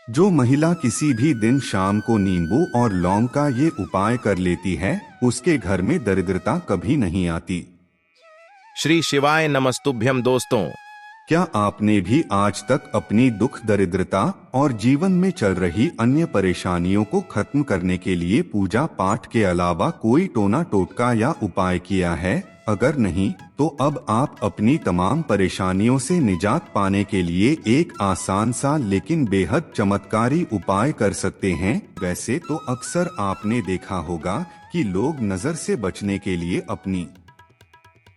जो महिला किसी भी दिन शाम को नींबू और लौंग का ये उपाय कर लेती है, उसके घर में दरिद्रता कभी नहीं आती। श्री शिवाय नमस्तुभ्यम दोस्तों। क्या आपने भी आज तक अपनी दुख दरिद्रता और जीवन में चल रही अन्य परेशानियों को खत्म करने के लिए पूजा पाठ के अलावा कोई टोना टोटका या उपाय किया है? अगर नहीं, तो अब आप अपनी तमाम परेशानियों से निजात पाने के लिए एक आसान सा लेकिन बेहद चमत्कारी उपाय कर सकते हैं। वैसे तो अक्सर आपने देखा होगा कि लोग नजर से बचने के लिए अपनी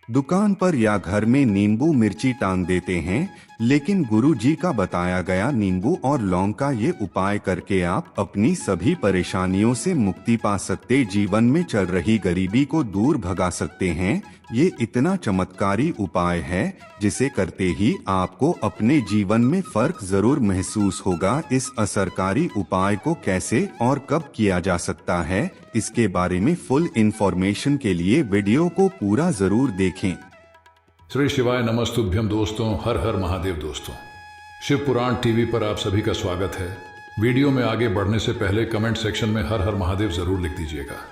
दुकान पर या घर में नींबू मिर्ची टांग देते हैं, लेकिन गुरु जी का बताया गया नींबू और लौंग का ये उपाय करके आप अपनी सभी परेशानियों से मुक्ति पा सकते, जीवन में चल रही गरीबी को दूर भगा सकते हैं। ये इतना चमत्कारी उपाय है जिसे करते ही आपको अपने जीवन में फर्क जरूर महसूस होगा। इस असरकारी उपाय को कैसे और कब किया जा सकता है, इसके बारे में फुल इंफॉर्मेशन के लिए वीडियो को पूरा जरूर देखें। श्री शिवाय नमस्तुभ्यम दोस्तों, हर हर महादेव दोस्तों। शिव पुराण टीवी पर आप सभी का स्वागत है। वीडियो में आगे बढ़ने से पहले कमेंट सेक्शन में हर हर महादेव जरूर लिख दीजिएगा।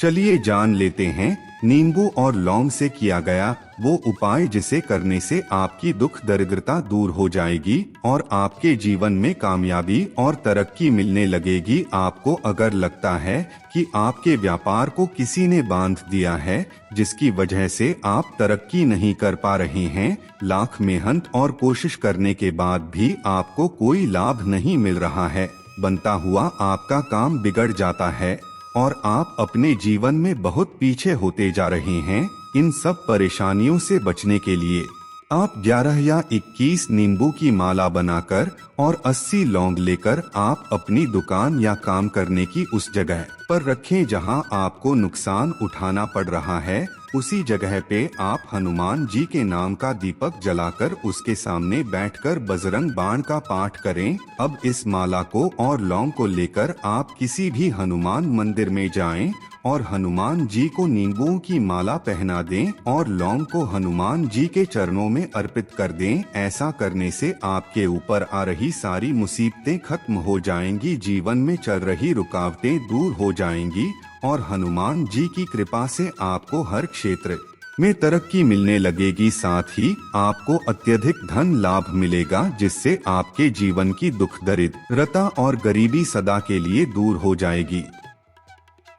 चलिए जान लेते हैं नींबू और लौंग से किया गया वो उपाय जिसे करने से आपकी दुख दरिद्रता दूर हो जाएगी और आपके जीवन में कामयाबी और तरक्की मिलने लगेगी। आपको अगर लगता है कि आपके व्यापार को किसी ने बांध दिया है, जिसकी वजह से आप तरक्की नहीं कर पा रहे हैं, लाख मेहनत और कोशिश करने के बाद भी आपको कोई लाभ नहीं मिल रहा है, बनता हुआ आपका काम बिगड़ जाता है और आप अपने जीवन में बहुत पीछे होते जा रहे हैं, इन सब परेशानियों से बचने के लिए आप 11 या 21 नींबू की माला बनाकर और 80 लौंग लेकर आप अपनी दुकान या काम करने की उस जगह पर रखें जहां आपको नुकसान उठाना पड़ रहा है। उसी जगह पे आप हनुमान जी के नाम का दीपक जलाकर उसके सामने बैठकर बजरंग बाण का पाठ करें। अब इस माला को और लौंग को लेकर आप किसी भी हनुमान मंदिर में जाएं और हनुमान जी को नींबुओं की माला पहना दें और लौंग को हनुमान जी के चरणों में अर्पित कर दें। ऐसा करने से आपके ऊपर आ रही सारी मुसीबतें खत्म हो जाएंगी, जीवन में चल रही रुकावटें दूर हो जाएंगी और हनुमान जी की कृपा से आपको हर क्षेत्र में तरक्की मिलने लगेगी। साथ ही आपको अत्यधिक धन लाभ मिलेगा, जिससे आपके जीवन की दुख दरिद्रता और गरीबी सदा के लिए दूर हो जाएगी।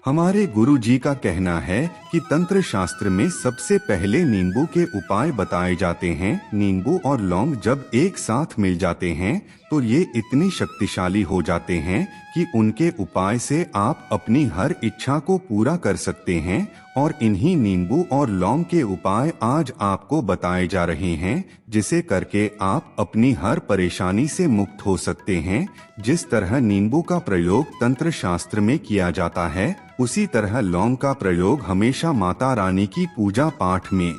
हमारे गुरु जी का कहना है कि तंत्र शास्त्र में सबसे पहले नींबू के उपाय बताए जाते हैं। नींबू और लौंग जब एक साथ मिल जाते हैं तो ये इतनी शक्तिशाली हो जाते हैं कि उनके उपाय से आप अपनी हर इच्छा को पूरा कर सकते हैं। और इन्हीं नींबू और लौंग के उपाय आज आपको बताए जा रहे हैं, जिसे करके आप अपनी हर परेशानी से मुक्त हो सकते हैं। जिस तरह नींबू का प्रयोग तंत्र शास्त्र में किया जाता है, उसी तरह लौंग का प्रयोग हमेशा माता रानी की पूजा पाठ में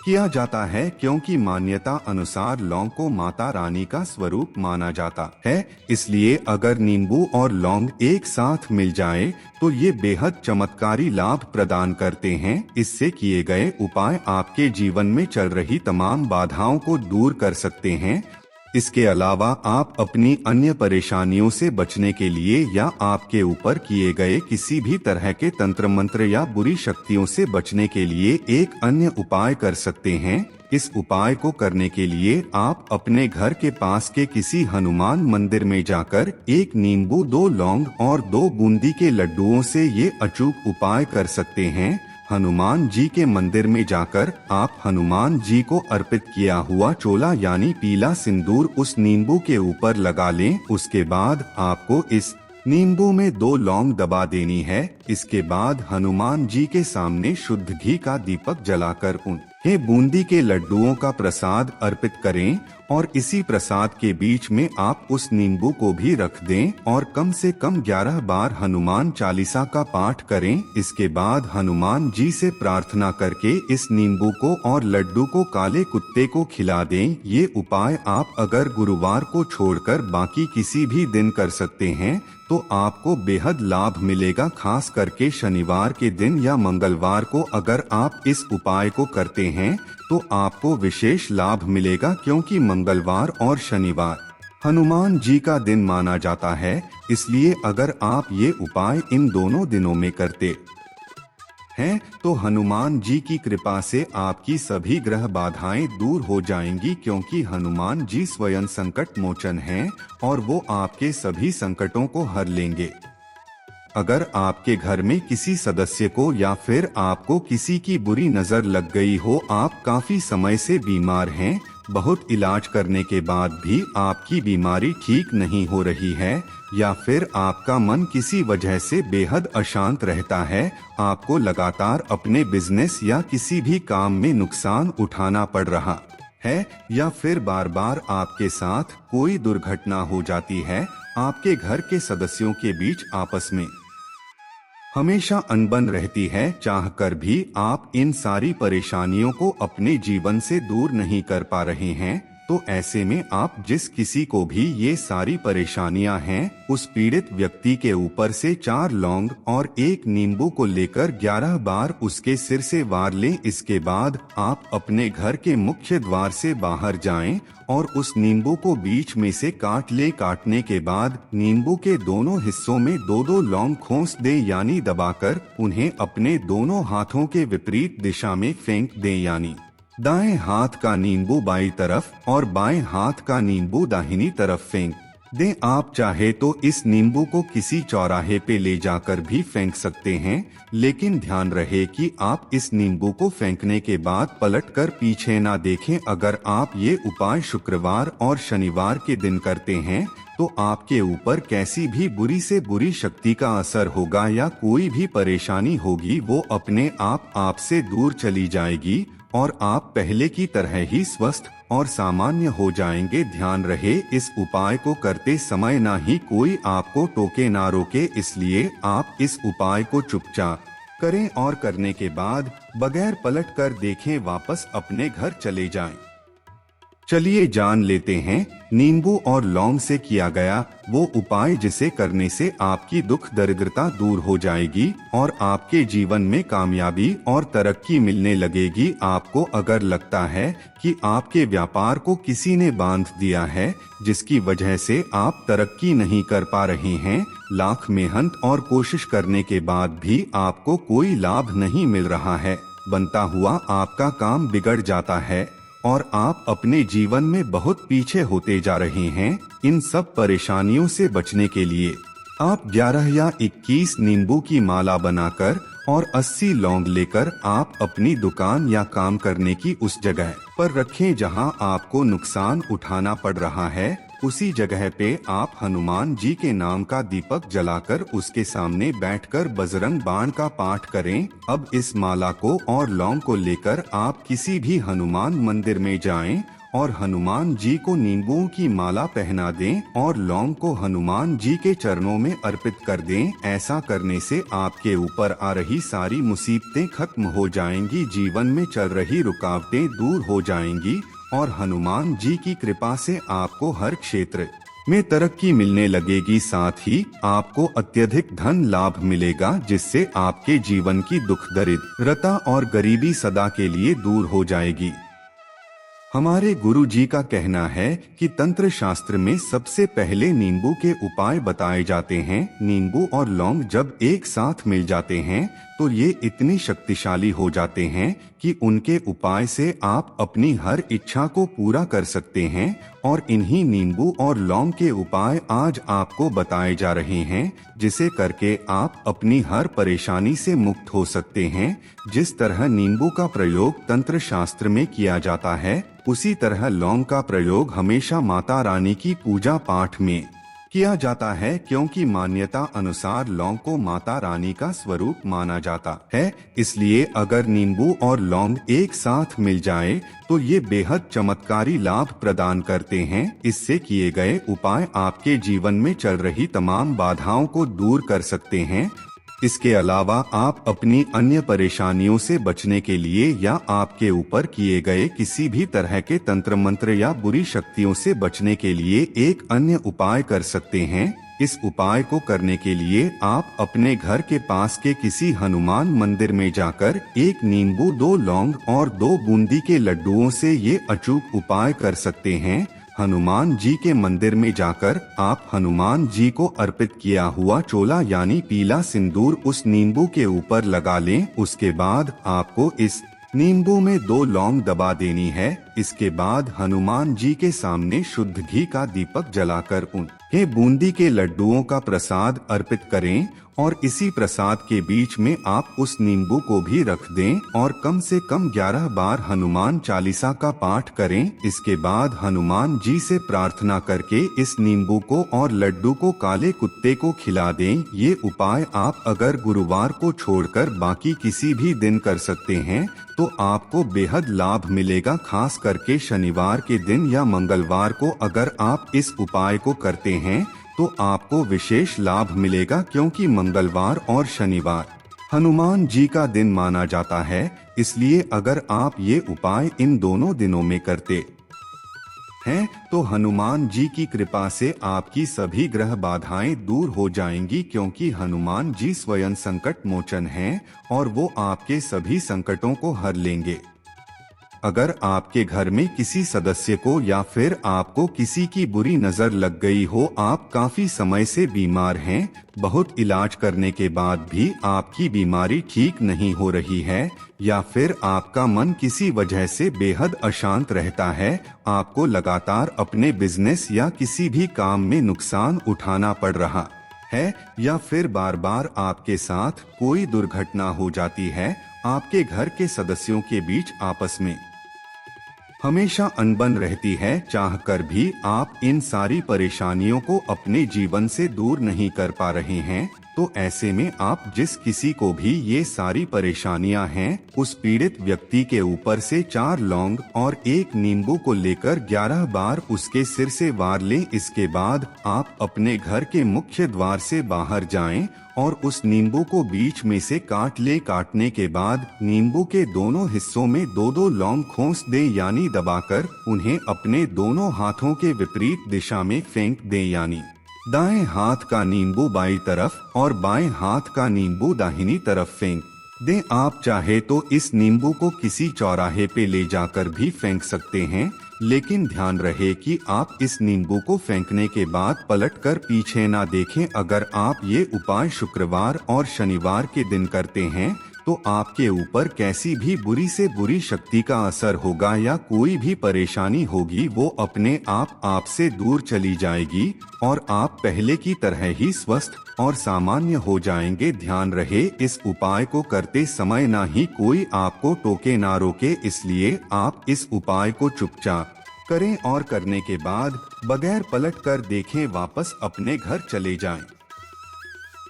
किया जाता है, क्योंकि मान्यता अनुसार लौंग को माता रानी का स्वरूप माना जाता है। इसलिए अगर नींबू और लौंग एक साथ मिल जाए तो ये बेहद चमत्कारी लाभ प्रदान करते हैं। इससे किए गए उपाय आपके जीवन में चल रही तमाम बाधाओं को दूर कर सकते हैं। इसके अलावा आप अपनी अन्य परेशानियों से बचने के लिए या आपके ऊपर किए गए किसी भी तरह के तंत्र मंत्र या बुरी शक्तियों से बचने के लिए एक अन्य उपाय कर सकते हैं। इस उपाय को करने के लिए आप अपने घर के पास के किसी हनुमान मंदिर में जाकर 1 नींबू, 2 लौंग और 2 बूंदी के लड्डुओं से ये अचूक उपाय कर सकते हैं। हनुमान जी के मंदिर में जाकर आप हनुमान जी को अर्पित किया हुआ चोला यानी पीला सिंदूर उस नींबू के ऊपर लगा लें। उसके बाद आपको इस नींबू में 2 लौंग दबा देनी है। इसके बाद हनुमान जी के सामने शुद्ध घी का दीपक जलाकर उन्हें बूंदी के लड्डुओं का प्रसाद अर्पित करें और इसी प्रसाद के बीच में आप उस नींबू को भी रख दें और कम से कम 11 बार हनुमान चालीसा का पाठ करें। इसके बाद हनुमान जी से प्रार्थना करके इस नींबू को और लड्डू को काले कुत्ते को खिला दें। ये उपाय आप अगर गुरुवार को छोड़कर बाकी किसी भी दिन कर सकते हैं तो आपको बेहद लाभ मिलेगा। खास करके शनिवार के दिन या मंगलवार को अगर आप इस उपाय को करते हैं तो आपको विशेष लाभ मिलेगा, क्योंकि मंगलवार और शनिवार हनुमान जी का दिन माना जाता है, इसलिए अगर आप ये उपाय इन दोनों दिनों में करते हैं तो हनुमान जी की कृपा से आपकी सभी ग्रह बाधाएं दूर हो जाएंगी, क्योंकि हनुमान जी स्वयं संकट मोचन हैं और वो आपके सभी संकटों को हर लेंगे। अगर आपके घर में किसी सदस्य को या फिर आपको किसी की बुरी नजर लग गई हो, आप काफी समय से बीमार हैं, बहुत इलाज करने के बाद भी आपकी बीमारी ठीक नहीं हो रही है, या फिर आपका मन किसी वजह से बेहद अशांत रहता है, आपको लगातार अपने बिजनेस या किसी भी काम में नुकसान उठाना पड़ रहा है, या फिर बार बार आपके साथ कोई दुर्घटना हो जाती है, आपके घर के सदस्यों के बीच आपस में हमेशा अनबन रहती है, चाहकर भी आप इन सारी परेशानियों को अपने जीवन से दूर नहीं कर पा रहे हैं, तो ऐसे में आप जिस किसी को भी ये सारी परेशानियां हैं, उस पीड़ित व्यक्ति के ऊपर से 4 लौंग और 1 नींबू को लेकर 11 बार उसके सिर से वार लें। इसके बाद आप अपने घर के मुख्य द्वार से बाहर जाएं और उस नींबू को बीच में से काट लें। काटने के बाद नींबू के दोनों हिस्सों में 2-2 लौंग खोस दें, यानी दबाकर उन्हें अपने दोनों हाथों के विपरीत दिशा में फेंक दें, यानी दाएं हाथ का नींबू बाईं तरफ और बाएं हाथ का नींबू दाहिनी तरफ फेंक दें। आप चाहे तो इस नींबू को किसी चौराहे पे ले जाकर भी फेंक सकते हैं, लेकिन ध्यान रहे कि आप इस नींबू को फेंकने के बाद पलटकर पीछे ना देखें। अगर आप ये उपाय शुक्रवार और शनिवार के दिन करते हैं तो आपके ऊपर कैसी भी बुरी से बुरी शक्ति का असर होगा या कोई भी परेशानी होगी, वो अपने आप आपसे दूर चली जाएगी और आप पहले की तरह ही स्वस्थ और सामान्य हो जाएंगे। ध्यान रहे, इस उपाय को करते समय ना ही कोई आपको टोके ना रोके, इसलिए आप इस उपाय को चुपचाप करें और करने के बाद बगैर पलट कर देखें वापस अपने घर चले जाएं। चलिए जान लेते हैं नींबू और लौंग से किया गया वो उपाय, जिसे करने से आपकी दुख दरिद्रता दूर हो जाएगी और आपके जीवन में कामयाबी और तरक्की मिलने लगेगी। आपको अगर लगता है कि आपके व्यापार को किसी ने बांध दिया है, जिसकी वजह से आप तरक्की नहीं कर पा रहे हैं, लाख मेहनत और कोशिश करने के बाद भी आपको कोई लाभ नहीं मिल रहा है, बनता हुआ आपका काम बिगड़ जाता है और आप अपने जीवन में बहुत पीछे होते जा रहे हैं, इन सब परेशानियों से बचने के लिए आप 11 या 21 नींबू की माला बनाकर और 80 लौंग लेकर आप अपनी दुकान या काम करने की उस जगह पर रखें जहां आपको नुकसान उठाना पड़ रहा है। उसी जगह पे आप हनुमान जी के नाम का दीपक जलाकर उसके सामने बैठकर बजरंग बाण का पाठ करें। अब इस माला को और लौंग को लेकर आप किसी भी हनुमान मंदिर में जाएं और हनुमान जी को नींबुओं की माला पहना दें और लौंग को हनुमान जी के चरणों में अर्पित कर दें। ऐसा करने से आपके ऊपर आ रही सारी मुसीबतें खत्म हो जाएंगी, जीवन में चल रही रुकावटें दूर हो जाएंगी और हनुमान जी की कृपा से आपको हर क्षेत्र में तरक्की मिलने लगेगी। साथ ही आपको अत्यधिक धन लाभ मिलेगा, जिससे आपके जीवन की दुख दरिद्रता और गरीबी सदा के लिए दूर हो जाएगी। हमारे गुरु जी का कहना है कि तंत्र शास्त्र में सबसे पहले नींबू के उपाय बताए जाते हैं। नींबू और लौंग जब एक साथ मिल जाते हैं तो ये इतनी शक्तिशाली हो जाते हैं कि उनके उपाय से आप अपनी हर इच्छा को पूरा कर सकते हैं। और इन्हीं नींबू और लौंग के उपाय आज आपको बताए जा रहे हैं, जिसे करके आप अपनी हर परेशानी से मुक्त हो सकते हैं। जिस तरह नींबू का प्रयोग तंत्र शास्त्र में किया जाता है, उसी तरह लौंग का प्रयोग हमेशा माता रानी की पूजा पाठ में किया जाता है, क्योंकि मान्यता अनुसार लौंग को माता रानी का स्वरूप माना जाता है। इसलिए अगर नींबू और लौंग एक साथ मिल जाए तो ये बेहद चमत्कारी लाभ प्रदान करते हैं। इससे किए गए उपाय आपके जीवन में चल रही तमाम बाधाओं को दूर कर सकते हैं। इसके अलावा आप अपनी अन्य परेशानियों से बचने के लिए या आपके ऊपर किए गए किसी भी तरह के तंत्र मंत्र या बुरी शक्तियों से बचने के लिए एक अन्य उपाय कर सकते हैं। इस उपाय को करने के लिए आप अपने घर के पास के किसी हनुमान मंदिर में जाकर 1 नींबू, 2 लौंग और 2 बूंदी के लड्डुओं से ये अचूक उपाय कर सकते हैं। हनुमान जी के मंदिर में जाकर आप हनुमान जी को अर्पित किया हुआ चोला यानी पीला सिंदूर उस नींबू के ऊपर लगा लें। उसके बाद आपको इस नींबू में 2 लौंग दबा देनी है। इसके बाद हनुमान जी के सामने शुद्ध घी का दीपक जलाकर उन्हें बूंदी के लड्डुओं का प्रसाद अर्पित करें और इसी प्रसाद के बीच में आप उस नींबू को भी रख दें और कम से कम 11 बार हनुमान चालीसा का पाठ करें। इसके बाद हनुमान जी से प्रार्थना करके इस नींबू को और लड्डू को काले कुत्ते को खिला दें। ये उपाय आप अगर गुरुवार को छोड़कर बाकी किसी भी दिन कर सकते हैं तो आपको बेहद लाभ मिलेगा। खास करके शनिवार के दिन या मंगलवार को अगर आप इस उपाय को करते हैं तो आपको विशेष लाभ मिलेगा, क्योंकि मंगलवार और शनिवार हनुमान जी का दिन माना जाता है। इसलिए अगर आप ये उपाय इन दोनों दिनों में करते हैं तो हनुमान जी की कृपा से आपकी सभी ग्रह बाधाएं दूर हो जाएंगी, क्योंकि हनुमान जी स्वयं संकट मोचन हैं और वो आपके सभी संकटों को हर लेंगे। अगर आपके घर में किसी सदस्य को या फिर आपको किसी की बुरी नजर लग गई हो, आप काफी समय से बीमार हैं, बहुत इलाज करने के बाद भी आपकी बीमारी ठीक नहीं हो रही है, या फिर आपका मन किसी वजह से बेहद अशांत रहता है, आपको लगातार अपने बिजनेस या किसी भी काम में नुकसान उठाना पड़ रहा है, या फिर बार बार आपके साथ कोई दुर्घटना हो जाती है, आपके घर के सदस्यों के बीच आपस में हमेशा अनबन रहती है, चाहकर भी आप इन सारी परेशानियों को अपने जीवन से दूर नहीं कर पा रहे हैं, तो ऐसे में आप जिस किसी को भी ये सारी परेशानियां हैं, उस पीड़ित व्यक्ति के ऊपर से 4 लौंग और 1 नींबू को लेकर 11 बार उसके सिर से वार लें। इसके बाद आप अपने घर के मुख्य द्वार से बाहर जाएं और उस नींबू को बीच में से काट लें। काटने के बाद नींबू के दोनों हिस्सों में 2-2 लौंग खोस दें, यानी दबाकर उन्हें अपने दोनों हाथों के विपरीत दिशा में फेंक दें, यानी दाएं हाथ का नींबू बाईं तरफ और बाएं हाथ का नींबू दाहिनी तरफ फेंक दें। आप चाहे तो इस नींबू को किसी चौराहे पे ले जाकर भी फेंक सकते हैं, लेकिन ध्यान रहे कि आप इस नींबू को फेंकने के बाद पलटकर पीछे ना देखें। अगर आप ये उपाय शुक्रवार और शनिवार के दिन करते हैं तो आपके ऊपर कैसी भी बुरी से बुरी शक्ति का असर होगा या कोई भी परेशानी होगी, वो अपने आप आपसे दूर चली जाएगी और आप पहले की तरह ही स्वस्थ और सामान्य हो जाएंगे। ध्यान रहे, इस उपाय को करते समय ना ही कोई आपको टोके ना रोके, इसलिए आप इस उपाय को चुपचाप करें और करने के बाद बगैर पलट कर देखें वापस अपने घर चले जाएं।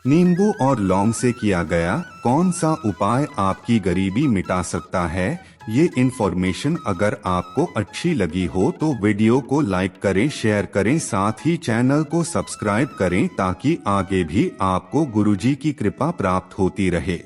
नींबू और लौंग से किया गया कौन सा उपाय आपकी गरीबी मिटा सकता है? ये इन्फॉर्मेशन अगर आपको अच्छी लगी हो तो वीडियो को लाइक करें, शेयर करें, साथ ही चैनल को सब्सक्राइब करें ताकि आगे भी आपको गुरुजी की कृपा प्राप्त होती रहे।